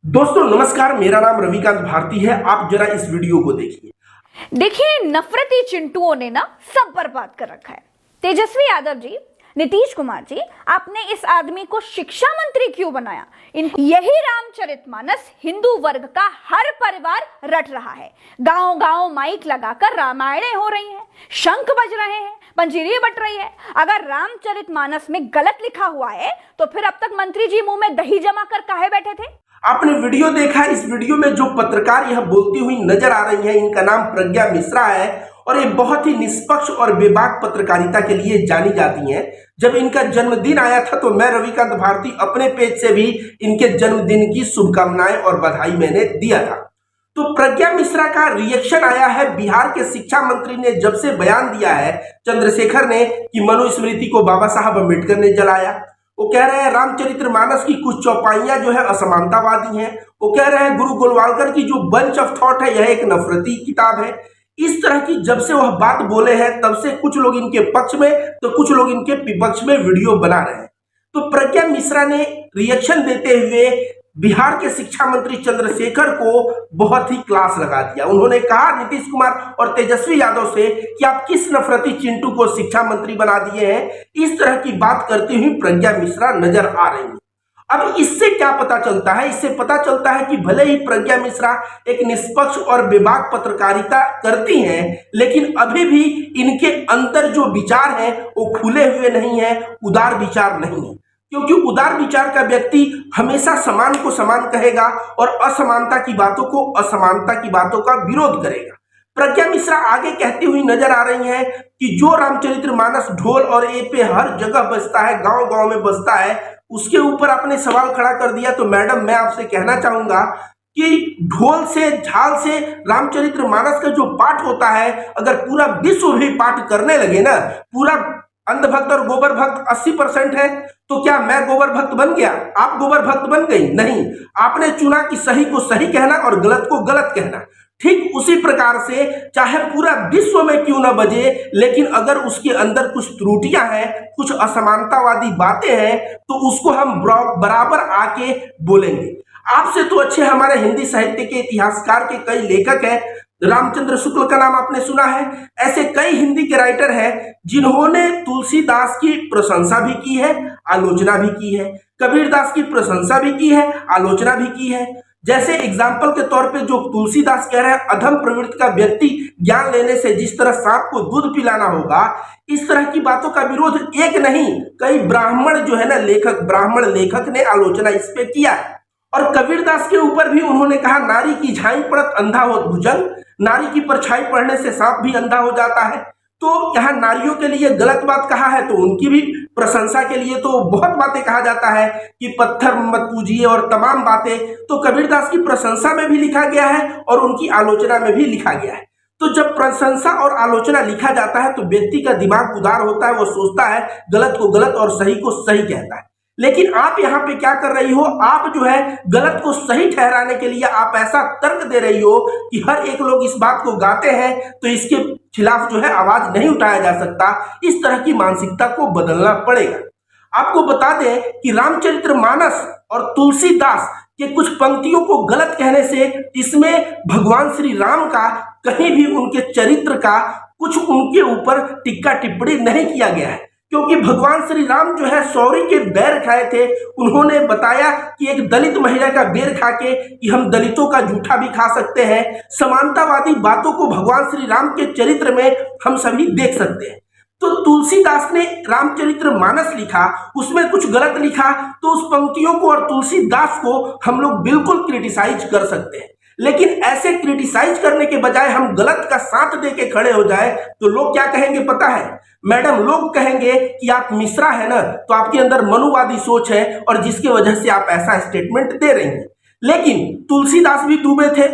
दोस्तों नमस्कार, मेरा नाम रविकांत भारती है। आप जरा इस वीडियो को देखिए। देखिए, नफरती चिंटुओं ने ना सब बर्बाद कर रखा है। तेजस्वी यादव जी, नीतीश कुमार जी, आपने इस आदमी को शिक्षा मंत्री क्यों बनाया? यही रामचरितमानस हिंदू वर्ग का हर परिवार रट रहा है। गांव गांव माइक लगाकर रामायणें हो रही हैं, शंख बज रहे हैं, पंजीरी बट रही है। अगर रामचरितमानस में गलत लिखा हुआ है तो फिर अब तक मंत्री जी मुंह में दही जमा कर काहे बैठे थे? आपने वीडियो देखा। इस वीडियो में जो पत्रकार यह बोलती हुई नजर आ रही है, इनका नाम प्रज्ञा मिश्रा है और ये बहुत ही निष्पक्ष और बेबाक पत्रकारिता के लिए जानी जाती हैं। जब इनका जन्मदिन आया था तो मैं रविकांत भारती अपने पेज से भी इनके जन्मदिन की शुभकामनाएं और बधाई मैंने दिया था। तो प्रज्ञा मिश्रा का रिएक्शन आया है। बिहार के शिक्षा मंत्री ने जब से बयान दिया है चंद्रशेखर ने कि मनुस्मृति को बाबा साहब अम्बेडकर ने जलाया, वो कह रहे हैं रामचरितमानस की कुछ चौपाइयां जो है असमानतावादी हैं। वो कह रहे हैं गुरु गोलवालकर की जो बंच ऑफ थॉट है यह एक नफरती किताब है। इस तरह की जब से वह बात बोले हैं तब से कुछ लोग इनके पक्ष में तो कुछ लोग इनके विपक्ष में वीडियो बना रहे हैं। तो प्रज्ञा मिश्रा ने रिएक्शन देते हुए बिहार के शिक्षा मंत्री चंद्रशेखर को बहुत ही क्लास लगा दिया। उन्होंने कहा नीतीश कुमार और तेजस्वी यादव से कि आप किस नफरती चिंटू को शिक्षा मंत्री बना दिए हैं। इस तरह की बात करती हुई प्रज्ञा मिश्रा नजर आ रही है। अब इससे क्या पता चलता है? इससे पता चलता है कि भले ही प्रज्ञा मिश्रा एक निष्पक्ष और बेबाक पत्रकारिता करती हैं, लेकिन अभी भी इनके अंदर जो विचार हैं वो खुले हुए नहीं है, उदार विचार नहीं है। क्योंकि उदार विचार का व्यक्ति हमेशा समान को समान कहेगा और असमानता की बातों को असमानता की बातों का विरोध करेगा। प्रज्ञा मिश्रा आगे कहती हुई नजर आ रही हैं कि जो रामचरितमानस ढोल और ए पे हर जगह बजता है, गांव गांव में बजता है, उसके ऊपर आपने सवाल खड़ा कर दिया। तो मैडम, मैं आपसे कहना चाहूंगा कि ढोल से झाल से रामचरितमानस का जो पाठ होता है, अगर पूरा विश्व भी पाठ करने लगे ना, पूरा अंधभक्त और गोबर भक्त 80% है, तो क्या मैं गोबर भक्त बन गया? आप गोबर भक्त बन गई? नहीं। आपने चुना कि सही को सही कहना और गलत को गलत कहना। ठीक उसी प्रकार से चाहे पूरा विश्व में क्यों ना बजे, लेकिन अगर उसके अंदर कुछ त्रुटियां हैं, कुछ असमानतावादी बातें हैं, तो उसको हम बराबर आके बोलेंगे। आपसे तो अच्छे हमारे हिंदी साहित्य के इतिहासकार के कई लेखक हैं। रामचंद्र शुक्ल का नाम आपने सुना है। ऐसे कई हिंदी के राइटर हैं जिन्होंने तुलसीदास की प्रशंसा भी की है, आलोचना भी की है। कबीरदास की प्रशंसा भी की है, आलोचना भी की है। जैसे एग्जाम्पल के तौर पे जो तुलसीदास कह रहे हैं, अधम प्रवृत्ति का व्यक्ति ज्ञान लेने से जिस तरह सांप को दूध पिलाना होगा, इस तरह की बातों का विरोध एक नहीं कई ब्राह्मण जो है ना ब्राह्मण लेखक ने आलोचना इस पे किया है। और कबीरदास के ऊपर भी उन्होंने कहा नारी की झाई पड़त अंधा हो भुजंग, नारी की परछाई पढ़ने से सांप भी अंधा हो जाता है। तो यहाँ नारियों के लिए गलत बात कहा है तो उनकी भी प्रशंसा के लिए तो बहुत बातें कहा जाता है कि पत्थर मत पूजिए और तमाम बातें, तो कबीरदास की प्रशंसा में भी लिखा गया है और उनकी आलोचना में भी लिखा गया है। तो जब प्रशंसा और आलोचना लिखा जाता है तो व्यक्ति का दिमाग उदार होता है, वो सोचता है गलत को गलत और सही को सही कहता है। लेकिन आप यहाँ पे क्या कर रही हो? आप जो है गलत को सही ठहराने के लिए आप ऐसा तर्क दे रही हो कि हर एक लोग इस बात को गाते हैं तो इसके खिलाफ जो है आवाज नहीं उठाया जा सकता। इस तरह की मानसिकता को बदलना पड़ेगा। आपको बता दें कि रामचरितमानस और तुलसीदास के कुछ पंक्तियों को गलत कहने से इसमें भगवान श्री राम का कहीं भी उनके चरित्र का कुछ उनके ऊपर टिक्का टिप्पणी नहीं किया गया है। क्योंकि भगवान श्री राम जो है सौरी के बैर खाए थे। उन्होंने बताया कि एक दलित महिला का बैर खा के कि हम दलितों का जूठा भी खा सकते हैं। समानतावादी बातों को भगवान श्री राम के चरित्र में हम सभी देख सकते हैं। तो तुलसीदास ने रामचरितमानस लिखा, उसमें कुछ गलत लिखा तो उस पंक्तियों को और तुलसीदास को हम लोग बिल्कुल क्रिटिसाइज कर सकते हैं। लेकिन ऐसे क्रिटिसाइज करने के बजाय हम गलत का साथ दे के खड़े हो जाए तो लोग क्या कहेंगे पता है मैडम? लोग कहेंगे कि आप मिश्रा है ना, तो आपके अंदर मनुवादी सोच है और जिसकी वजह से आप ऐसा स्टेटमेंट दे रही हैं। लेकिन तुलसीदास भी डूबे थे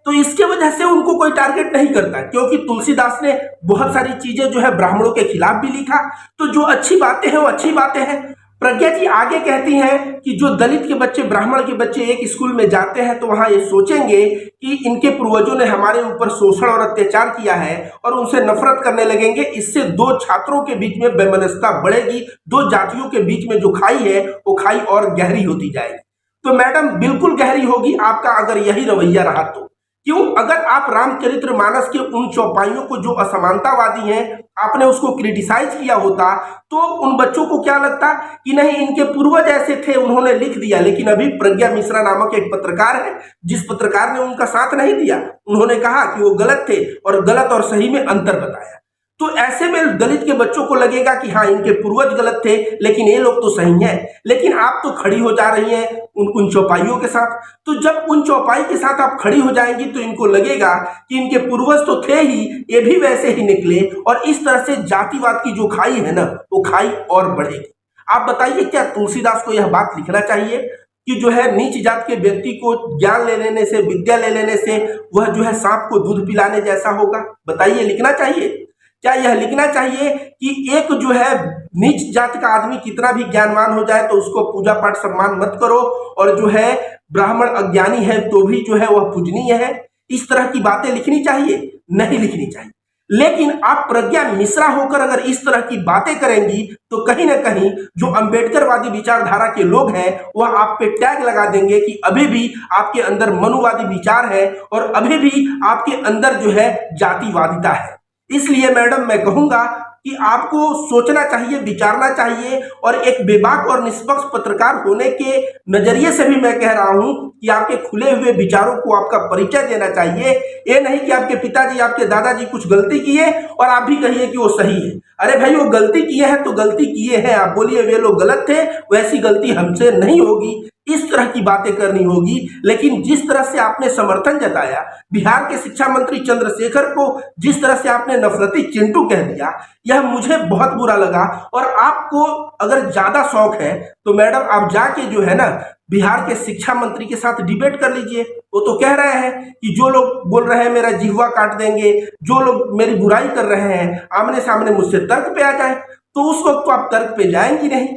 तो इसके वजह से उनको कोई टारगेट नहीं करता, क्योंकि तुलसीदास ने बहुत सारी चीजें जो है ब्राह्मणों के खिलाफ भी लिखा। तो जो अच्छी बातें हैं वो अच्छी बातें हैं। प्रज्ञा जी आगे कहती हैं कि जो दलित के बच्चे ब्राह्मण के बच्चे एक स्कूल में जाते हैं तो वहां ये सोचेंगे कि इनके पूर्वजों ने हमारे ऊपर शोषण और अत्याचार किया है और उनसे नफरत करने लगेंगे। इससे दो छात्रों के बीच में वैमनस्यता बढ़ेगी, दो जातियों के बीच में जो खाई है वो खाई और गहरी होती जाएगी। तो मैडम बिल्कुल गहरी होगी आपका अगर यही रवैया रहा तो। क्यों? अगर आप रामचरितमानस के उन चौपाइयों को जो असमानतावादी हैं आपने उसको क्रिटिसाइज किया होता तो उन बच्चों को क्या लगता कि नहीं इनके पूर्वज ऐसे थे उन्होंने लिख दिया। लेकिन अभी प्रज्ञा मिश्रा नामक एक पत्रकार है जिस पत्रकार ने उनका साथ नहीं दिया, उन्होंने कहा कि वो गलत थे और गलत और सही में अंतर बताया। तो ऐसे में दलित के बच्चों को लगेगा कि हाँ इनके पूर्वज गलत थे लेकिन ये लोग तो सही हैं। लेकिन आप तो खड़ी हो जा रही हैं उन चौपाइयों के साथ। तो जब उन चौपाई के साथ आप खड़ी हो जाएंगी तो इनको लगेगा कि इनके पूर्वज तो थे ही, ये भी वैसे ही निकले और इस तरह से जातिवाद की जो खाई है ना वो खाई और बढ़ेगी। आप बताइए क्या तुलसीदास को यह बात लिखना चाहिए कि जो है नीच जात के व्यक्ति को ज्ञान ले लेने से, विद्या ले लेने से वह जो है सांप को दूध पिलाने जैसा होगा? बताइए, लिखना चाहिए? क्या यह लिखना चाहिए कि एक जो है नीच जात का आदमी कितना भी ज्ञानवान हो जाए तो उसको पूजा पाठ सम्मान मत करो और जो है ब्राह्मण अज्ञानी है तो भी जो है वह पूजनीय है? इस तरह की बातें लिखनी चाहिए? नहीं लिखनी चाहिए। लेकिन आप प्रज्ञा मिश्रा होकर अगर इस तरह की बातें करेंगी तो कहीं ना कहीं जो अंबेडकरवादी विचारधारा के लोग हैं वह आप पे टैग लगा देंगे कि अभी भी आपके अंदर मनुवादी विचार है और अभी भी आपके अंदर जो है जातिवादिता है। इसलिए मैडम मैं कहूंगा कि आपको सोचना चाहिए, विचारना चाहिए और एक बेबाक और निष्पक्ष पत्रकार होने के नजरिए से भी मैं कह रहा हूं कि आपके खुले हुए विचारों को आपका परिचय देना चाहिए। ये नहीं कि आपके पिताजी, आपके दादाजी कुछ गलती किए और आप भी कहिए कि वो सही है। अरे भाई वो गलती किए हैं तो गलती किए हैं, आप बोलिए वे लोग गलत थे, वैसी गलती हमसे नहीं होगी। इस तरह की बातें करनी होगी। लेकिन जिस तरह से आपने समर्थन जताया बिहार के शिक्षा मंत्री चंद्रशेखर को, जिस तरह से आपने नफरती चिंटू कह दिया, यह मुझे बहुत बुरा लगा। और आपको अगर ज्यादा शौक है तो मैडम आप जाके जो है ना बिहार के शिक्षा मंत्री के साथ डिबेट कर लीजिए। वो तो कह रहे हैं कि जो लोग बोल रहे हैं मेरा जिह्वा काट देंगे, जो लोग मेरी बुराई कर रहे हैं आमने सामने मुझसे तर्क पे आ जाए, तो उस वक्त तो आप तर्क पे जाएंगी नहीं।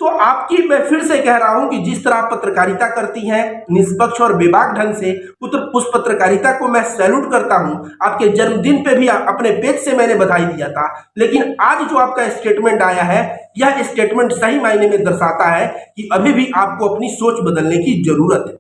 तो आपकी मैं फिर से कह रहा हूं कि जिस तरह आप पत्रकारिता करती हैं निष्पक्ष और बेबाक ढंग से, उस पत्रकारिता को मैं सैल्यूट करता हूं। आपके जन्मदिन पे भी अपने पेज से मैंने बधाई दिया था। लेकिन आज जो आपका स्टेटमेंट आया है यह स्टेटमेंट सही मायने में दर्शाता है कि अभी भी आपको अपनी सोच बदलने की जरूरत है।